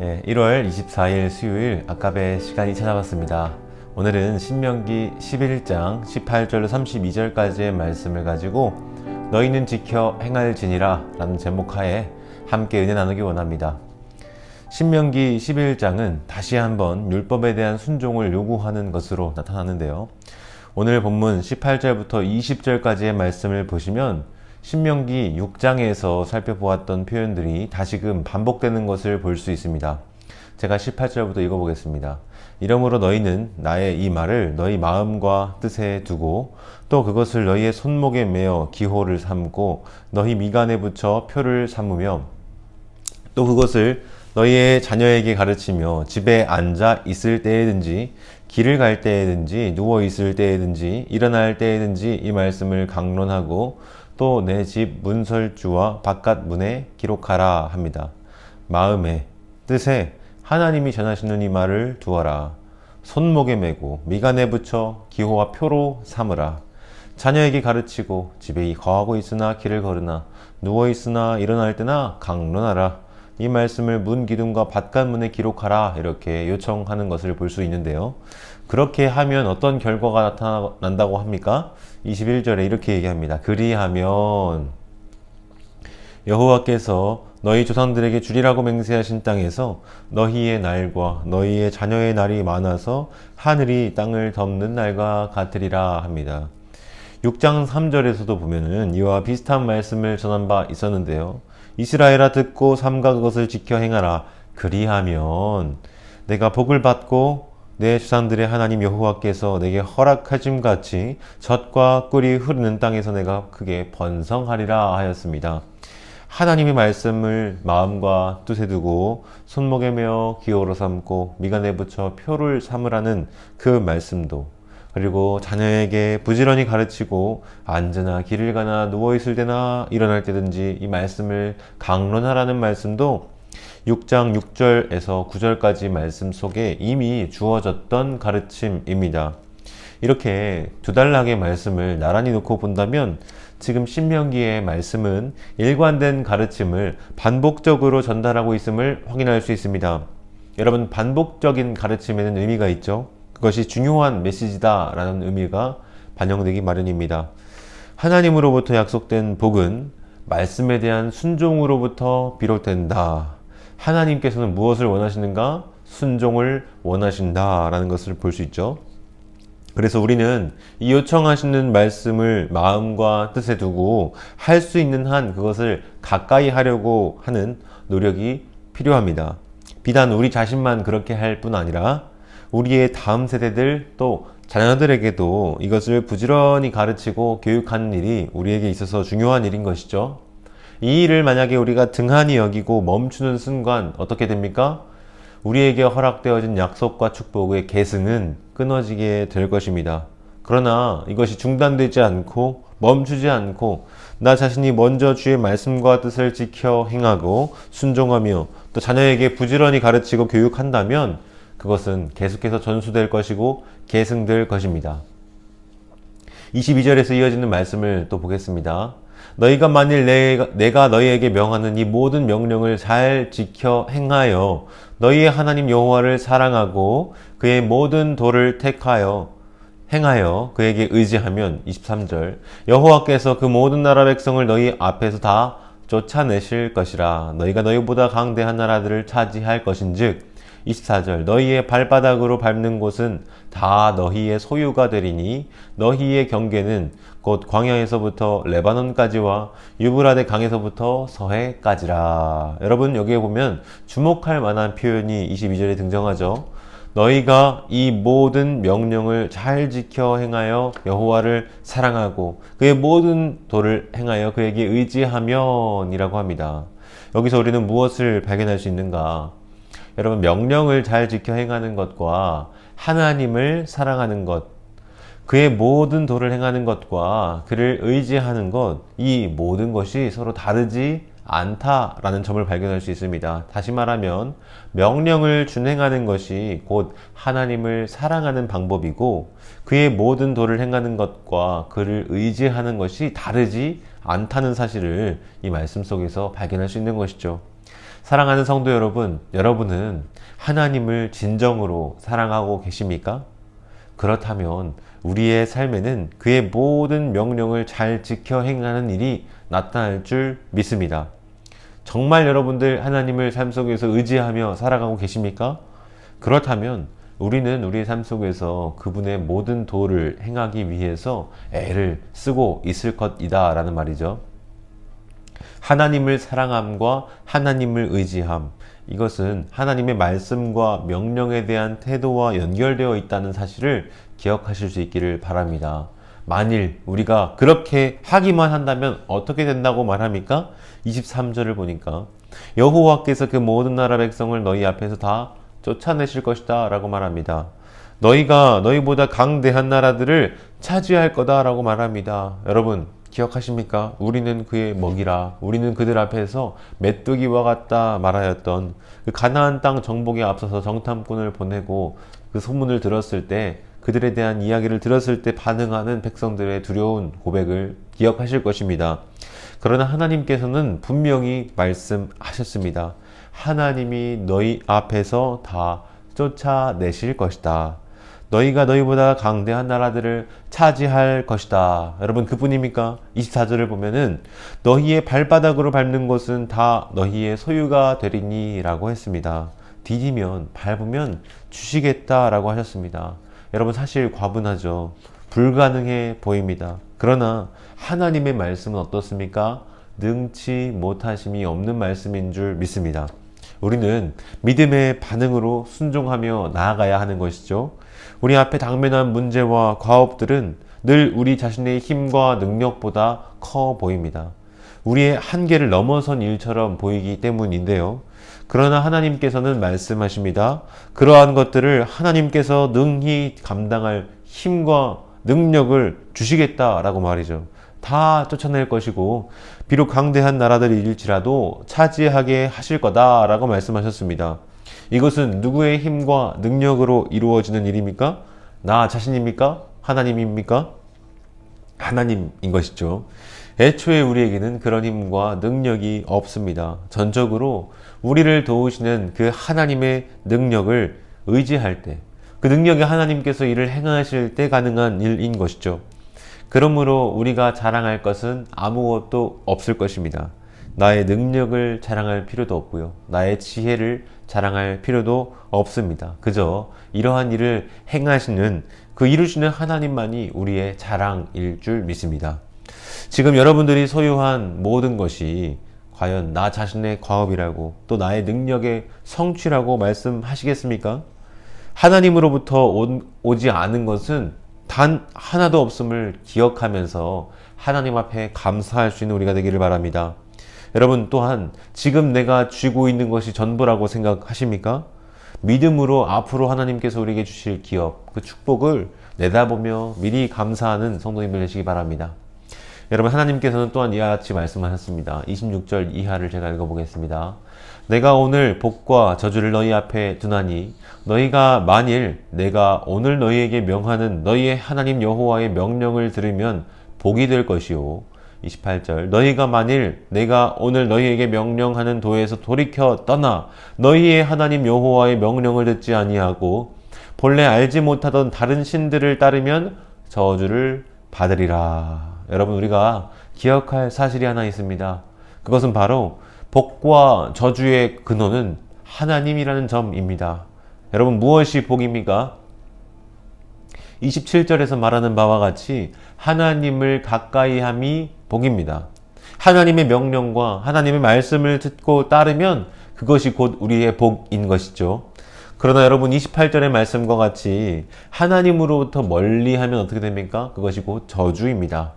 1월 24일 수요일 아까베 시간이 찾아왔습니다. 오늘은 신명기 11장 18절로 32절까지의 말씀을 가지고 너희는 지켜 행할지니라 라는 제목하에 함께 은혜 나누기 원합니다. 신명기 11장은 다시 한번 율법에 대한 순종을 요구하는 것으로 나타나는데요. 오늘 본문 18절부터 20절까지의 말씀을 보시면 신명기 6장에서 살펴보았던 표현들이 다시금 반복되는 것을 볼 수 있습니다. 제가 18절부터 읽어보겠습니다. 이러므로 너희는 나의 이 말을 너희 마음과 뜻에 두고 또 그것을 너희의 손목에 매어 기호를 삼고 너희 미간에 붙여 표를 삼으며 또 그것을 너희의 자녀에게 가르치며 집에 앉아 있을 때에든지 길을 갈 때에든지 누워 있을 때에든지 일어날 때에든지 이 말씀을 강론하고 또 내 집 문설주와 바깥 문에 기록하라 합니다. 마음에 뜻에 하나님이 전하시는 이 말을 두어라. 손목에 메고 미간에 붙여 기호와 표로 삼으라. 자녀에게 가르치고 집에 거하고 있으나 길을 걸으나 누워 있으나 일어날 때나 강론하라. 이 말씀을 문 기둥과 바깥문에 기록하라. 이렇게 요청하는 것을 볼 수 있는데요. 그렇게 하면 어떤 결과가 나타난다고 합니까? 21절에 이렇게 얘기합니다. 그리하면 여호와께서 너희 조상들에게 주리라고 맹세하신 땅에서 너희의 날과 너희의 자녀의 날이 많아서 하늘이 땅을 덮는 날과 같으리라 합니다. 6장 3절에서도 보면은 이와 비슷한 말씀을 전한 바 있었는데요. 이스라엘아 듣고 삼가 그것을 지켜 행하라. 그리하면 내가 복을 받고 내 조상들의 하나님 여호와께서 내게 허락하심 같이 젖과 꿀이 흐르는 땅에서 내가 크게 번성하리라 하였습니다. 하나님의 말씀을 마음과 뜻에 두고 손목에 메어 기호로 삼고 미간에 붙여 표를 삼으라는 그 말씀도, 그리고 자녀에게 부지런히 가르치고 앉으나 길을 가나 누워있을 때나 일어날 때든지 이 말씀을 강론하라는 말씀도 6장 6절에서 9절까지 말씀 속에 이미 주어졌던 가르침입니다. 이렇게 두 단락의 말씀을 나란히 놓고 본다면 지금 신명기의 말씀은 일관된 가르침을 반복적으로 전달하고 있음을 확인할 수 있습니다. 여러분, 반복적인 가르침에는 의미가 있죠. 그것이 중요한 메시지다 라는 의미가 반영되기 마련입니다. 하나님으로부터 약속된 복은 말씀에 대한 순종으로부터 비롯된다. 하나님께서는 무엇을 원하시는가? 순종을 원하신다 라는 것을 볼 수 있죠. 그래서 우리는 이 요청하시는 말씀을 마음과 뜻에 두고 할 수 있는 한 그것을 가까이 하려고 하는 노력이 필요합니다. 비단 우리 자신만 그렇게 할 뿐 아니라 우리의 다음 세대들 또 자녀들에게도 이것을 부지런히 가르치고 교육하는 일이 우리에게 있어서 중요한 일인 것이죠. 이 일을 만약에 우리가 등한히 여기고 멈추는 순간 어떻게 됩니까? 우리에게 허락되어진 약속과 축복의 계승은 끊어지게 될 것입니다. 그러나 이것이 중단되지 않고 멈추지 않고 나 자신이 먼저 주의 말씀과 뜻을 지켜 행하고 순종하며 또 자녀에게 부지런히 가르치고 교육한다면 그것은 계속해서 전수될 것이고 계승될 것입니다. 22절에서 이어지는 말씀을 또 보겠습니다. 너희가 만일 내가 너희에게 명하는 이 모든 명령을 잘 지켜 행하여 너희의 하나님 여호와를 사랑하고 그의 모든 도를 택하여 행하여 그에게 의지하면 23절 여호와께서 그 모든 나라 백성을 너희 앞에서 다 쫓아내실 것이라. 너희가 너희보다 강대한 나라들을 차지할 것인즉 24절 너희의 발바닥으로 밟는 곳은 다 너희의 소유가 되리니 너희의 경계는 곧 광야에서부터 레바논까지와 유브라데 강에서부터 서해까지라. 여러분, 여기에 보면 주목할 만한 표현이 22절에 등장하죠. 너희가 이 모든 명령을 잘 지켜 행하여 여호와를 사랑하고 그의 모든 도를 행하여 그에게 의지하면 이라고 합니다. 여기서 우리는 무엇을 발견할 수 있는가? 여러분, 명령을 잘 지켜 행하는 것과 하나님을 사랑하는 것, 그의 모든 도를 행하는 것과 그를 의지하는 것, 이 모든 것이 서로 다르지 않다라는 점을 발견할 수 있습니다. 다시 말하면 명령을 준행하는 것이 곧 하나님을 사랑하는 방법이고 그의 모든 도를 행하는 것과 그를 의지하는 것이 다르지 않다는 사실을 이 말씀 속에서 발견할 수 있는 것이죠. 사랑하는 성도 여러분, 여러분은 하나님을 진정으로 사랑하고 계십니까? 그렇다면 우리의 삶에는 그의 모든 명령을 잘 지켜 행하는 일이 나타날 줄 믿습니다. 정말 여러분들 하나님을 삶 속에서 의지하며 살아가고 계십니까? 그렇다면 우리는 우리의 삶 속에서 그분의 모든 도를 행하기 위해서 애를 쓰고 있을 것이다 라는 말이죠. 하나님을 사랑함과 하나님을 의지함, 이것은 하나님의 말씀과 명령에 대한 태도와 연결되어 있다는 사실을 기억하실 수 있기를 바랍니다. 만일 우리가 그렇게 하기만 한다면 어떻게 된다고 말합니까? 23절을 보니까 여호와께서 그 모든 나라 백성을 너희 앞에서 다 쫓아내실 것이다 라고 말합니다. 너희가 너희보다 강대한 나라들을 차지할 거다 라고 말합니다. 여러분 기억하십니까? 우리는 그의 먹이라, 우리는 그들 앞에서 메뚜기와 같다 말하였던 그 가나안 땅 정복에 앞서서 정탐꾼을 보내고 그 소문을 들었을 때, 그들에 대한 이야기를 들었을 때 반응하는 백성들의 두려운 고백을 기억하실 것입니다. 그러나 하나님께서는 분명히 말씀하셨습니다. 하나님이 너희 앞에서 다 쫓아내실 것이다. 너희가 너희보다 강대한 나라들을 차지할 것이다. 여러분 그뿐입니까? 24절을 보면은 너희의 발바닥으로 밟는 것은 다 너희의 소유가 되리니 라고 했습니다. 디디면 밟으면 주시겠다 라고 하셨습니다. 여러분 사실 과분하죠. 불가능해 보입니다. 그러나 하나님의 말씀은 어떻습니까? 능치 못하심이 없는 말씀인 줄 믿습니다. 우리는 믿음의 반응으로 순종하며 나아가야 하는 것이죠. 우리 앞에 당면한 문제와 과업들은 늘 우리 자신의 힘과 능력보다 커 보입니다. 우리의 한계를 넘어선 일처럼 보이기 때문인데요. 그러나 하나님께서는 말씀하십니다. 그러한 것들을 하나님께서 능히 감당할 힘과 능력을 주시겠다라고 말이죠. 다 쫓아낼 것이고 비록 강대한 나라들일지라도 차지하게 하실 거다라고 말씀하셨습니다. 이것은 누구의 힘과 능력으로 이루어지는 일입니까? 나 자신입니까? 하나님입니까? 하나님인 것이죠. 애초에 우리에게는 그런 힘과 능력이 없습니다. 전적으로 우리를 도우시는 그 하나님의 능력을 의지할 때, 그 능력이 하나님께서 일을 행하실 때 가능한 일인 것이죠. 그러므로 우리가 자랑할 것은 아무것도 없을 것입니다. 나의 능력을 자랑할 필요도 없고요. 나의 지혜를 자랑할 필요도 없습니다. 그저 이러한 일을 행하시는, 그 이루시는 하나님만이 우리의 자랑일 줄 믿습니다. 지금 여러분들이 소유한 모든 것이 과연 나 자신의 과업이라고, 또 나의 능력의 성취라고 말씀하시겠습니까? 하나님으로부터 오지 않은 것은 단 하나도 없음을 기억하면서 하나님 앞에 감사할 수 있는 우리가 되기를 바랍니다. 여러분 또한 지금 내가 쥐고 있는 것이 전부라고 생각하십니까? 믿음으로 앞으로 하나님께서 우리에게 주실 기업, 그 축복을 내다보며 미리 감사하는 성도님들 되시기 바랍니다. 여러분 하나님께서는 또한 이와 같이 말씀하셨습니다. 26절 이하를 제가 읽어보겠습니다. 내가 오늘 복과 저주를 너희 앞에 두나니 너희가 만일 내가 오늘 너희에게 명하는 너희의 하나님 여호와의 명령을 들으면 복이 될 것이요. 28절 너희가 만일 내가 오늘 너희에게 명령하는 도에서 돌이켜 떠나 너희의 하나님 여호와의 명령을 듣지 아니하고 본래 알지 못하던 다른 신들을 따르면 저주를 받으리라. 여러분 우리가 기억할 사실이 하나 있습니다. 그것은 바로 복과 저주의 근원은 하나님이라는 점입니다. 여러분 무엇이 복입니까? 27절에서 말하는 바와 같이 하나님을 가까이 함이 복입니다. 하나님의 명령과 하나님의 말씀을 듣고 따르면 그것이 곧 우리의 복인 것이죠. 그러나 여러분 28절의 말씀과 같이 하나님으로부터 멀리하면 어떻게 됩니까? 그것이 곧 저주입니다.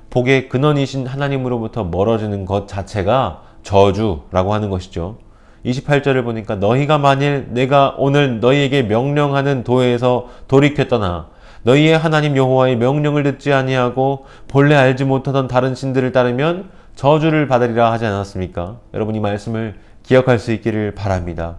복의 근원이신 하나님으로부터 멀어지는 것 자체가 저주라고 하는 것이죠. 28절을 보니까 너희가 만일 내가 오늘 너희에게 명령하는 도에서 돌이켜 떠나 너희의 하나님 여호와의 명령을 듣지 아니하고 본래 알지 못하던 다른 신들을 따르면 저주를 받으리라 하지 않았습니까? 여러분 이 말씀을 기억할 수 있기를 바랍니다.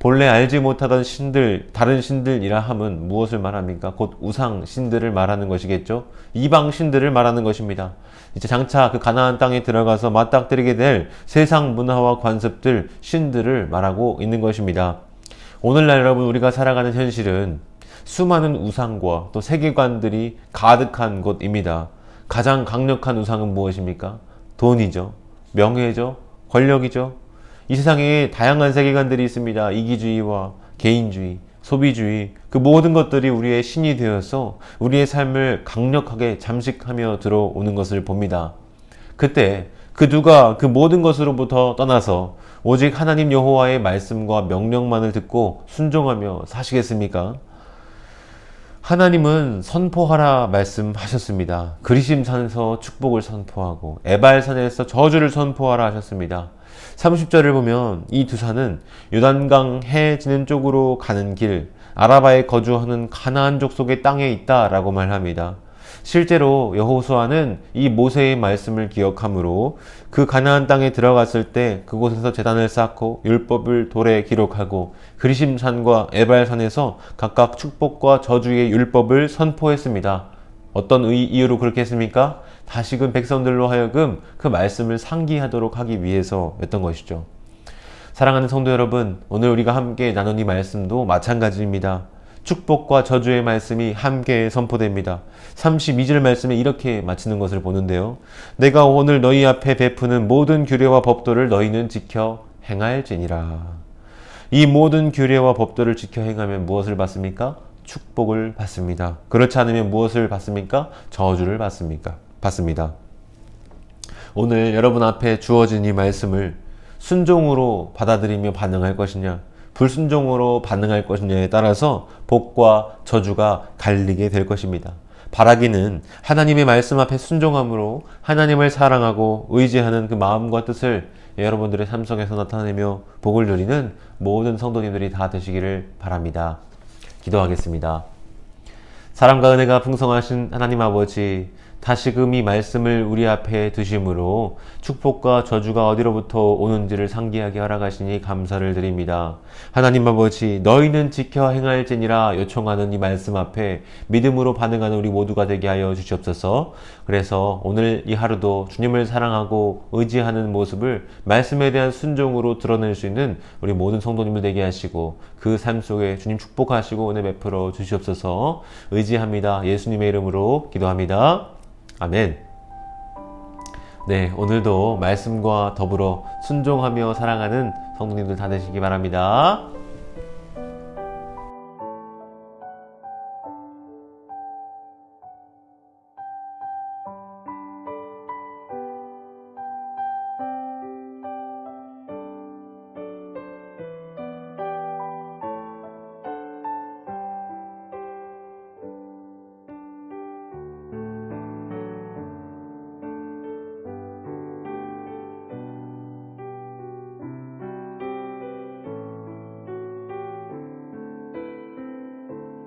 본래 알지 못하던 신들, 다른 신들이라 함은 무엇을 말합니까? 곧 우상 신들을 말하는 것이겠죠. 이방 신들을 말하는 것입니다. 이제 장차 그 가나안 땅에 들어가서 맞닥뜨리게 될 세상 문화와 관습들, 신들을 말하고 있는 것입니다. 오늘날 여러분, 우리가 살아가는 현실은 수많은 우상과 또 세계관들이 가득한 곳입니다. 가장 강력한 우상은 무엇입니까? 돈이죠. 명예죠. 권력이죠. 이 세상에 다양한 세계관들이 있습니다. 이기주의와 개인주의, 소비주의, 그 모든 것들이 우리의 신이 되어서 우리의 삶을 강력하게 잠식하며 들어오는 것을 봅니다. 그때 그 누가 그 모든 것으로부터 떠나서 오직 하나님 여호와의 말씀과 명령만을 듣고 순종하며 사시겠습니까? 하나님은 선포하라 말씀하셨습니다. 그리심산에서 축복을 선포하고 에발산에서 저주를 선포하라 하셨습니다. 30절을 보면 이 두 산은 요단강 해 지는 쪽으로 가는 길, 아라바에 거주하는 가나안 족속의 땅에 있다라고 말합니다. 실제로 여호수아는 이 모세의 말씀을 기억하므로 그 가나안 땅에 들어갔을 때 그곳에서 제단을 쌓고 율법을 돌에 기록하고 그리심산과 에발산에서 각각 축복과 저주의 율법을 선포했습니다. 어떤 이유로 그렇게 했습니까? 다시금 백성들로 하여금 그 말씀을 상기하도록 하기 위해서였던 것이죠. 사랑하는 성도 여러분, 오늘 우리가 함께 나눈 이 말씀도 마찬가지입니다. 축복과 저주의 말씀이 함께 선포됩니다. 32절 말씀에 이렇게 마치는 것을 보는데요. 내가 오늘 너희 앞에 베푸는 모든 규례와 법도를 너희는 지켜 행할지니라. 이 모든 규례와 법도를 지켜 행하면 무엇을 받습니까? 축복을 받습니다. 그렇지 않으면 무엇을 받습니까? 저주를 받습니다. 오늘 여러분 앞에 주어진 이 말씀을 순종으로 받아들이며 반응할 것이냐, 불순종으로 반응할 것이냐에 따라서 복과 저주가 갈리게 될 것입니다. 바라기는 하나님의 말씀 앞에 순종함으로 하나님을 사랑하고 의지하는 그 마음과 뜻을 여러분들의 삶 속에서 나타내며 복을 누리는 모든 성도님들이 다 되시기를 바랍니다. 기도하겠습니다. 사랑과 은혜가 풍성하신 하나님 아버지, 다시금 이 말씀을 우리 앞에 두심으로 축복과 저주가 어디로부터 오는지를 상기하게 허락하시니 감사를 드립니다. 하나님 아버지, 너희는 지켜 행할지니라 요청하는 이 말씀 앞에 믿음으로 반응하는 우리 모두가 되게 하여 주시옵소서. 그래서 오늘 이 하루도 주님을 사랑하고 의지하는 모습을 말씀에 대한 순종으로 드러낼 수 있는 우리 모든 성도님들 되게 하시고 그 삶 속에 주님 축복하시고 은혜 베풀어 주시옵소서. 의지합니다. 예수님의 이름으로 기도합니다. 아멘. 네, 오늘도 말씀과 더불어 순종하며 살아가는 성도님들 다 되시기 바랍니다.